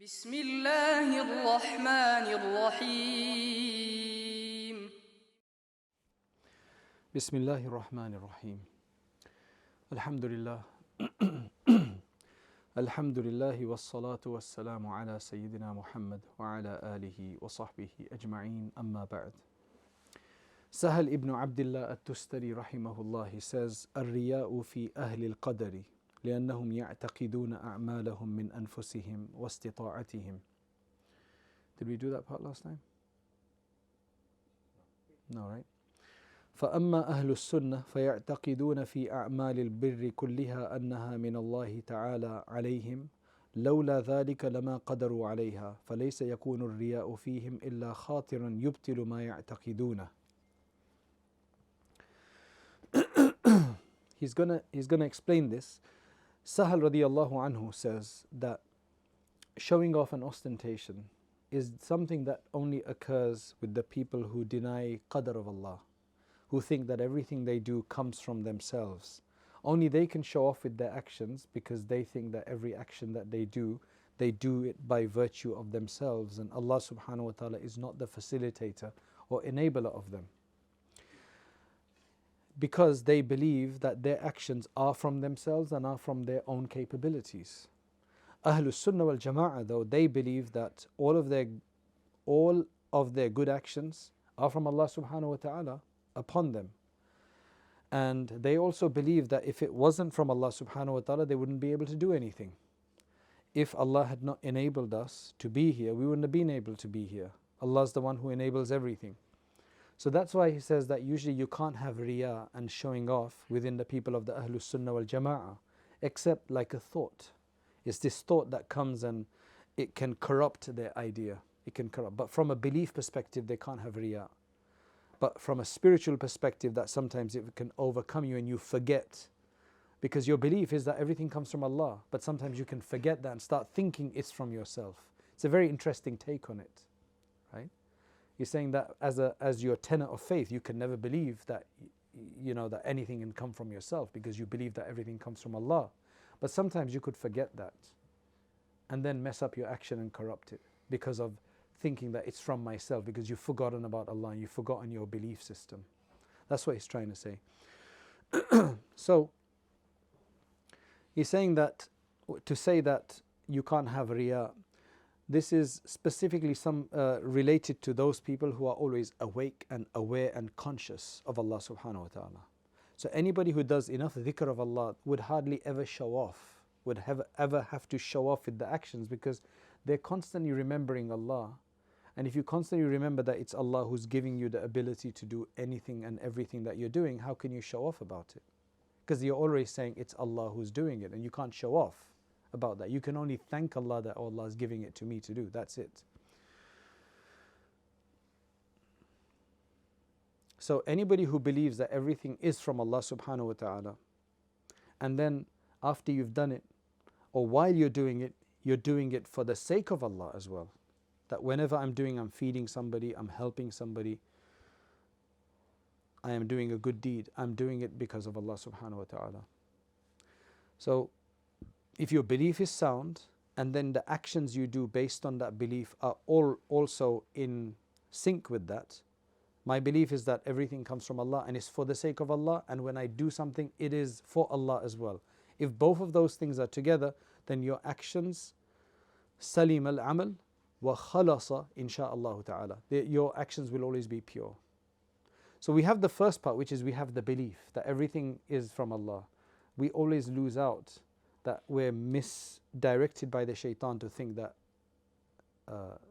بسم الله الرحمن الرحيم بسم الله الرحمن الرحيم الحمد لله الحمد لله والصلاة والسلام على سيدنا محمد وعلى آله وصحبه أجمعين أما بعد. Sahal ibn Abdullah at-Tustari rahimahullah, he says, الرياء في أهل القدر لأنهم يعتقدون أعمالهم من أنفسهم واستطاعتهم. Did we do that part last time? No, right? فأما أهل السنة فيعتقدون في أعمال البر كلها أنها من الله تعالى عليهم لولا ذلك لما قدروا عليها فليس يكون الرياء فيهم إلا خاطر يبطل ما يعتقدونه. He's gonna explain this. Sahal radiyallahu anhu says that showing off an ostentation is something that only occurs with the people who deny qadr of Allah, who think that everything they do comes from themselves. Only they can show off with their actions because they think that every action that they do it by virtue of themselves, and Allah subhanahu wa ta'ala is not the facilitator or enabler of them. Because they believe that their actions are from themselves and are from their own capabilities. Ahlus Sunnah wal Jama'ah, though, they believe that all of their good actions are from Allah subhanahu wa ta'ala upon them. And they also believe that if it wasn't from Allah subhanahu wa ta'ala, they wouldn't be able to do anything. If Allah had not enabled us to be here, we wouldn't have been able to be here. Allah is the one who enables everything. So that's why he says that usually you can't have riya and showing off within the people of the Ahlus Sunnah wal Jama'ah, except like a thought. It's this thought that comes and it can corrupt their idea. It can corrupt. But from a belief perspective, they can't have riya. But from a spiritual perspective, that sometimes it can overcome you and you forget. Because your belief is that everything comes from Allah. But sometimes you can forget that and start thinking it's from yourself. It's a very interesting take on it, right? You're saying that as your tenet of faith, you can never believe that that anything can come from yourself because you believe that everything comes from Allah. But sometimes you could forget that and then mess up your action and corrupt it because of thinking that it's from myself, because you've forgotten about Allah and you've forgotten your belief system. That's what he's trying to say. So he's saying that to say that you can't have riya, this is specifically related to those people who are always awake and aware and conscious of Allah subhanahu wa ta'ala. So anybody who does enough dhikr of Allah would hardly ever show off, would ever have to show off with the actions, because they're constantly remembering Allah. And if you constantly remember that it's Allah who's giving you the ability to do anything and everything that you're doing, how can you show off about it? Because you're always saying it's Allah who's doing it, and you can't show off about that. You can only thank Allah that Allah is giving it to me to do. That's it. So anybody who believes that everything is from Allah subhanahu wa ta'ala, and then after you've done it, or while you're doing it for the sake of Allah as well. That whenever I'm feeding somebody, I'm helping somebody, I am doing a good deed, I'm doing it because of Allah subhanahu wa ta'ala. So if your belief is sound, and then the actions you do based on that belief are all also in sync with that, my belief is that everything comes from Allah and is for the sake of Allah, and when I do something, it is for Allah as well. If both of those things are together, then your actions, salim al-amal wa khalasa insha'Allah ta'ala. Your actions will always be pure. So we have the first part, which is we have the belief that everything is from Allah. We always lose out that we're misdirected by the shaitan to think that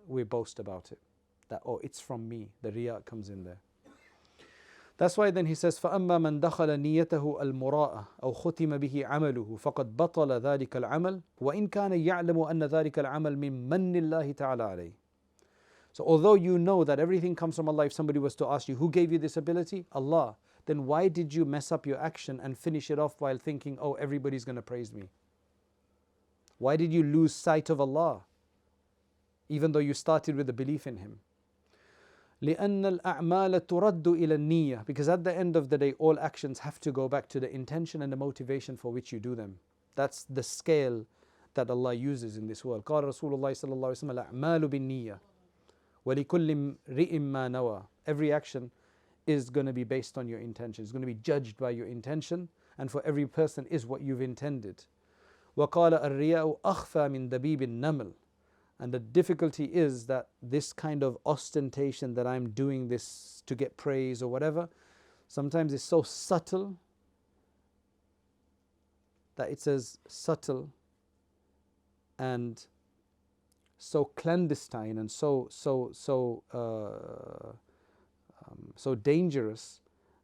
we boast about it. That, it's from me. The riya comes in there. That's why then he says, فَأَمَّا مَنْ دَخَلَ نِيَّتَهُ الْمُرَاءَ أَوْ خُتِمَ بِهِ عَمَلُهُ فَقَدْ بَطَلَ ذَلِكَ الْعَمَلُ وَإِنْ كَانَ يَعْلَمُ أَنَّ ذَلِكَ الْعَمَلُ مِنْ مَنِّ اللَّهِ تَعَالَى عَلَيْهِ. So although you know that everything comes from Allah, if somebody was to ask you, who gave you this ability? Allah. Then why did you mess up your action and finish it off while thinking, everybody's going to praise me? Why did you lose sight of Allah, even though you started with a belief in Him? لِأَنَّ الْأَعْمَالَ تُرَدُّ إِلَى النِّيَّةِ. Because at the end of the day, all actions have to go back to the intention and the motivation for which you do them. That's the scale that Allah uses in this world. قال رسول الله صلى الله عليه وسلم الأعمال بالنية وَلِكُلِّ امْرِئٍ مَّا نَوَى. Every action is going to be based on your intention. It's going to be judged by your intention, and for every person is what you've intended. وَقَالَ الرِّيَاءُ أَخْفَى مِنْ دَبِيبِ النَّمْلِ. And the difficulty is that this kind of ostentation, that I'm doing this to get praise or whatever, sometimes it's so subtle that it's as subtle and so clandestine and so dangerous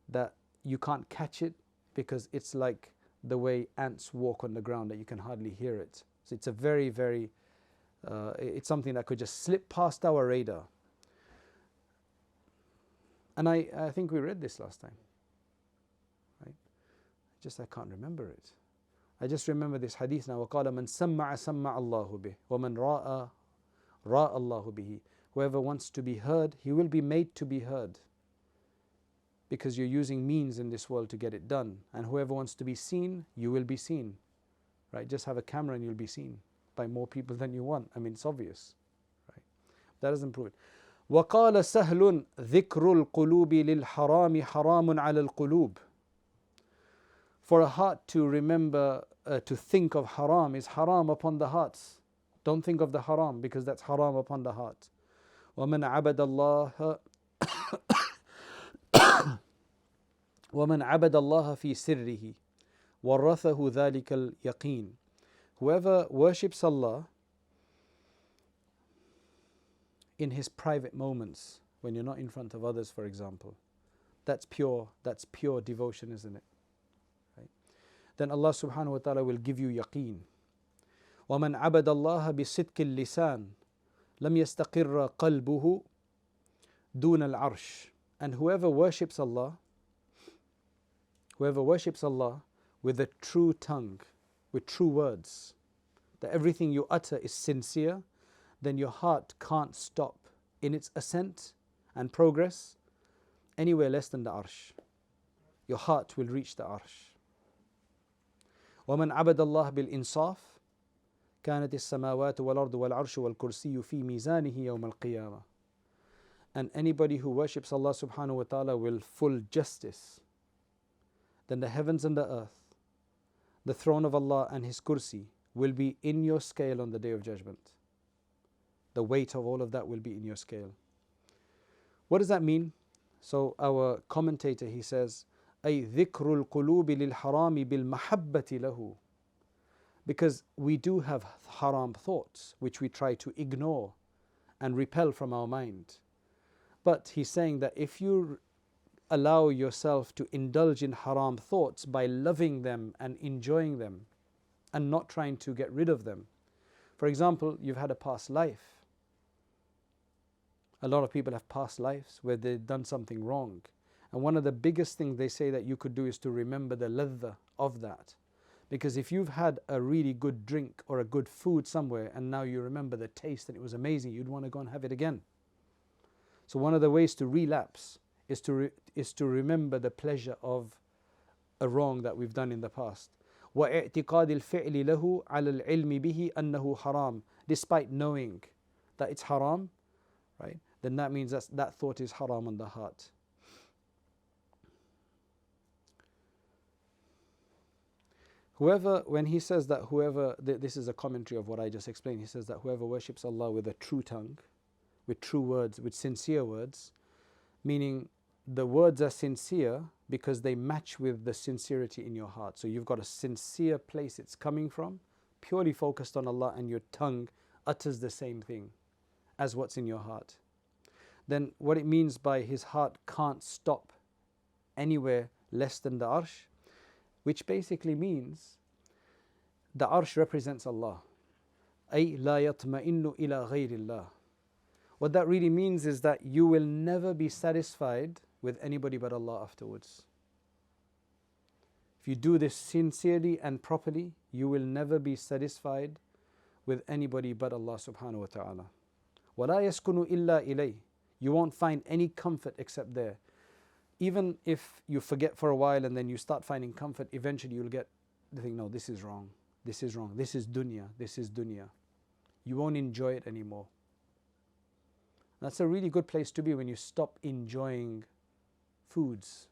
that you can't catch it, because it's like the way ants walk on the ground, that you can hardly hear it. So it's a very, very it's something that could just slip past our radar. And I think we read this last time, right? I can't remember it. I just remember this hadith now. وَقَالَ مَنْ سَمَّعَ سَمَّعَ اللَّهُ بِهِ وَمَنْ رَاءَ رَاءَ اللَّهُ بِهِ. Whoever wants to be heard, he will be made to be heard, because you're using means in this world to get it done. And whoever wants to be seen, you will be seen, right? Just have a camera and you'll be seen by more people than you want. I mean, it's obvious, right? That doesn't prove it. وَقَالَ سَهْلٌ ذِكْرُ الْقُلُوبِ لِلْحَرَامِ حَرَامٌ عَلَى الْقُلُوبِ. For a heart to remember, to think of haram is haram upon the hearts. Don't think of the haram, because that's haram upon the heart. وَمَنْ عَبَدَ اللَّهَ وَمَنْ عَبَدَ اللَّهَ فِي سِرِّهِ وَرَّثَهُ ذَلِكَ الْيَقِينِ. Whoever worships Allah in his private moments, when you're not in front of others, for example, that's pure devotion, isn't it? Right? Then Allah subhanahu wa ta'ala will give you yaqeen. وَمَنْ عَبَدَ اللَّهَ بِصِدْقِ اللِّسَانِ لَمْ يَسْتَقِرَّ قَلْبُهُ دُونَ الْعَرْشِ. And whoever worships Allah with a true tongue, with true words, that everything you utter is sincere, then your heart can't stop in its ascent and progress anywhere less than the arsh. Your heart will reach the arsh. وَمَنْ عَبَدَ اللَّهَ بِالْإِنصَافِ كَانَتِ السَّمَاوَاتُ وَالْأَرْضُ وَالْعَرْشُ وَالْكُرْسِيُّ فِي مِيزَانِهِ يَوْمَ الْقِيَامَةِ. And anybody who worships Allah subhanahu wa ta'ala will full justice, then the heavens and the earth, the throne of Allah and His kursi, will be in your scale on the Day of Judgment. The weight of all of that will be in your scale. What does that mean? So our commentator, he says, أي ذكر القلوب للحرام بالمحبة له. Because we do have haram thoughts which we try to ignore and repel from our mind. But he's saying that if you allow yourself to indulge in haram thoughts by loving them and enjoying them and not trying to get rid of them. For example, you've had a past life. A lot of people have past lives where they've done something wrong. And one of the biggest things they say that you could do is to remember the ladha of that. Because if you've had a really good drink or a good food somewhere and now you remember the taste and it was amazing, you'd want to go and have it again. So one of the ways to relapse is to remember the pleasure of a wrong that we've done in the past. وَاعْتِقَادِ الْفِعْلِ لَهُ عَلَى الْعِلْمِ بِهِ أَنَّهُ حَرَامٌ. Despite knowing that it's haram, right? Then that means that thought is haram on the heart. When he says that this is a commentary of what I just explained, he says that whoever worships Allah with a true tongue, with true words, with sincere words, meaning the words are sincere because they match with the sincerity in your heart. So you've got a sincere place it's coming from, purely focused on Allah, and your tongue utters the same thing as what's in your heart. Then what it means by his heart can't stop anywhere less than the arsh, which basically means the arsh represents Allah. أي لا يطمئن إلى غير الله. What that really means is that you will never be satisfied with anybody but Allah afterwards. If you do this sincerely and properly, you will never be satisfied with anybody but Allah subhanahu wa ta'ala. وَلَا يَسْكُنُ إِلَّا إِلَيْهِ. You won't find any comfort except there. Even if you forget for a while and then you start finding comfort, eventually you'll get the thing, no, this is wrong. this is wrong, this is dunya, this is dunya. You won't enjoy it anymore. That's a really good place to be when you stop enjoying foods.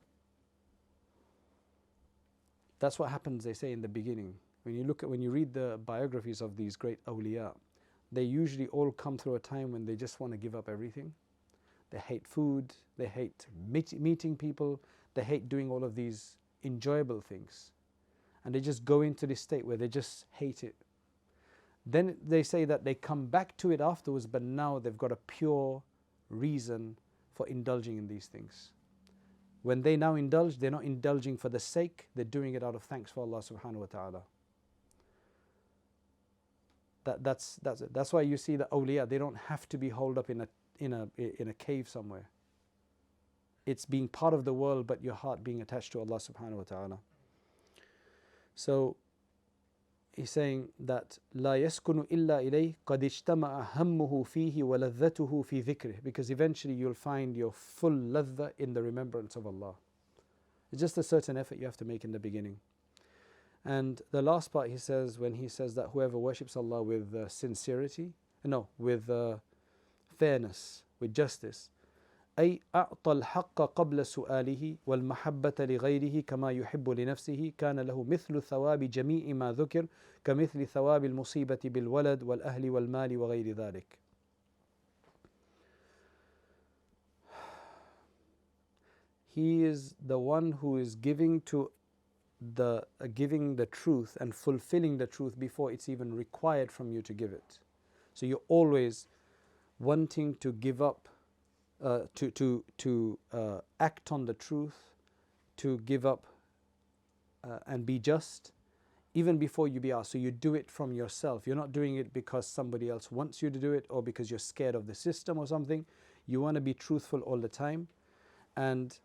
That's what happens, they say, in the beginning. When you read the biographies of these great awliya, they usually all come through a time when they just want to give up everything. They hate food, they hate meeting people, they hate doing all of these enjoyable things. And they just go into this state where they just hate it. Then they say that they come back to it afterwards, but now they've got a pure reason for indulging in these things. When they now indulge, they're not indulging for the sake, they're doing it out of thanks for Allah subhanahu wa ta'ala. That's why you see the awliya, they don't have to be holed up in a cave somewhere. It's being part of the world, but your heart being attached to Allah subhanahu wa ta'ala. So he's saying that لا يسكن إلا إليه قد اجتمع همه فيه ولذته في ذكره, because eventually you'll find your full ladha in the remembrance of Allah. It's just a certain effort you have to make in the beginning. And the last part he says, when he says that whoever worships Allah with sincerity, with fairness, with justice, أي أعطى الحق قبل سؤاله والمحبة لغيره كما يحب لنفسه كان له مثل ثواب جميع ما ذكر كمثل ثواب المصيبة بالولد والأهل والمال وغير ذلك. He is the one who is giving the truth and fulfilling the truth before it's even required from you to give it. So you're always wanting to give up, to act on the truth, to give up and be just, even before you be asked. So you do it from yourself. You're not doing it because somebody else wants you to do it or because you're scared of the system or something. You want to be truthful all the time. And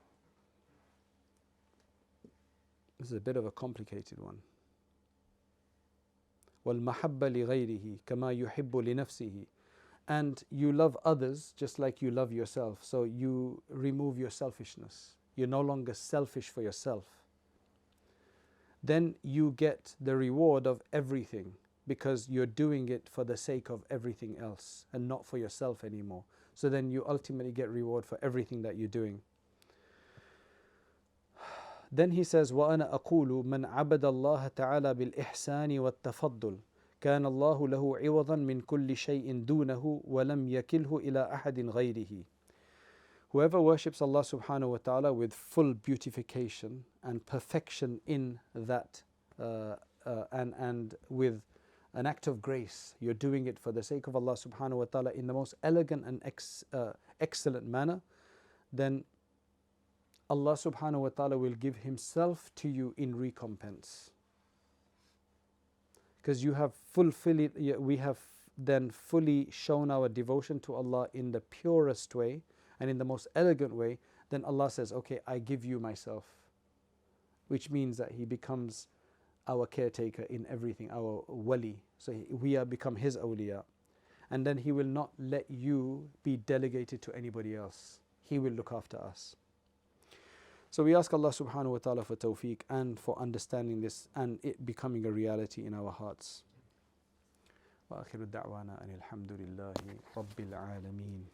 this is a bit of a complicated one. وَالْمَحَبَّ لِغَيْرِهِ كَمَا يُحِبُّ لِنَفْسِهِ. And you love others just like you love yourself. So you remove your selfishness. You're no longer selfish for yourself. Then you get the reward of everything because you're doing it for the sake of everything else and not for yourself anymore. So then you ultimately get reward for everything that you're doing. Then he says, وَأَنَا أَقُولُ مَنْ عَبَدَ اللَّهَ تَعَالَى بِالْإِحْسَانِ وَالتَّفَضُّلِ كان الله له عوضا من كل شيء دونه ولم يكله إلى أحد غيره. Whoever worships Allah subhanahu wa ta'ala with full beautification and perfection in that and with an act of grace, you're doing it for the sake of Allah subhanahu wa ta'ala in the most elegant and excellent manner, then Allah subhanahu wa ta'ala will give Himself to you in recompense. Because we have then fully shown our devotion to Allah in the purest way and in the most elegant way, then Allah says, okay, I give you myself. Which means that He becomes our caretaker in everything, our wali. So we are become His awliya. And then He will not let you be delegated to anybody else. He will look after us. So we ask Allah subhanahu wa ta'ala for tawfiq and for understanding this and it becoming a reality in our hearts. وآخر الدعوانا أن الحمد لله رب العالمين.